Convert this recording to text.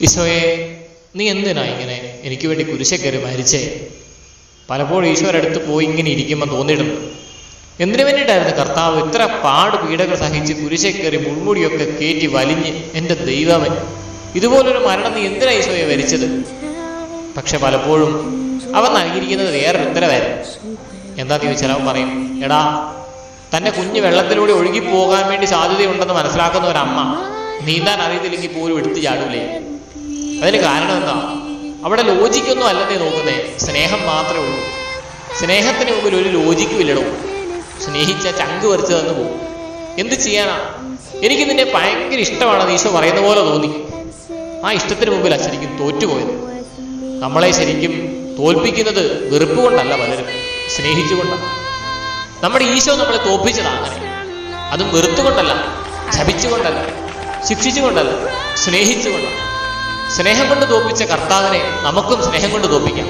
ഈശോയെ, നീ എന്തിനാ ഇങ്ങനെ എനിക്ക് വേണ്ടി കുരിശെ കയറി മരിച്ചേ? പലപ്പോഴും ഈശോയുടെ പോയി ഇങ്ങനെ ഇരിക്കുമ്പോൾ തോന്നിയിട്ടുണ്ട്, എന്തിനു വേണ്ടിയിട്ടായിരുന്നു കർത്താവ് ഇത്ര പാട് പീഡകൾ സഹിച്ച് കുരിശെ കയറി മുൾമുടിയൊക്കെ കയറ്റി വലിഞ്ഞ്, എൻ്റെ ദൈവമേ, ഇതുപോലൊരു മരണം നീ എന്തിനാ ഈശോയെ വരിച്ചത്? പക്ഷെ പലപ്പോഴും അവൻ നൽകിയിരിക്കുന്നത് വേറൊരു ഉത്തരവായിരുന്നു. എന്താന്ന് ചോദിച്ചാൽ അവൻ പറയും, എടാ, തൻ്റെ കുഞ്ഞ് വെള്ളത്തിലൂടെ ഒഴുകിപ്പോകാൻ വേണ്ടി സാധ്യതയുണ്ടെന്ന് മനസ്സിലാക്കുന്ന ഒരമ്മ നീന്താൻ അറിയത്തില്ലെങ്കിൽ പോലും എടുത്തു ചാടൂലേ? അതിന് കാരണം എന്താ? അവിടെ ലോജിക്കൊന്നും അല്ലെന്നേ നോക്കുന്നേ, സ്നേഹം മാത്രമേ ഉള്ളൂ. സ്നേഹത്തിന് മുമ്പിൽ ഒരു ലോജിക്കും ഇല്ലടോ. സ്നേഹിച്ച ചങ്ക് വരച്ച് തന്നു പോകും. എന്ത് ചെയ്യാനാ? എനിക്ക് നിന്നെ ഭയങ്കര ഇഷ്ടമാണെന്ന് ഈശോ പറയുന്ന പോലെ തോന്നി. ആ ഇഷ്ടത്തിന് മുമ്പിൽ ശരിക്കും തോറ്റുപോയത്. നമ്മളെ ശരിക്കും തോൽപ്പിക്കുന്നത് വെറുപ്പ് കൊണ്ടല്ല, പലരും സ്നേഹിച്ചുകൊണ്ടാണ്. നമ്മുടെ ഈശോ നമ്മളെ തോൽപ്പിച്ചതാ അങ്ങനെ. അതും വെറുത്തുകൊണ്ടല്ല, ശപിച്ചുകൊണ്ടല്ല, ശിക്ഷിച്ചുകൊണ്ടല്ല, സ്നേഹിച്ചുകൊണ്ടാണ്. സ്നേഹം കൊണ്ട് തോൽപ്പിച്ച കർത്താവിനെ നമുക്കും സ്നേഹം കൊണ്ട് തോൽപ്പിക്കാം.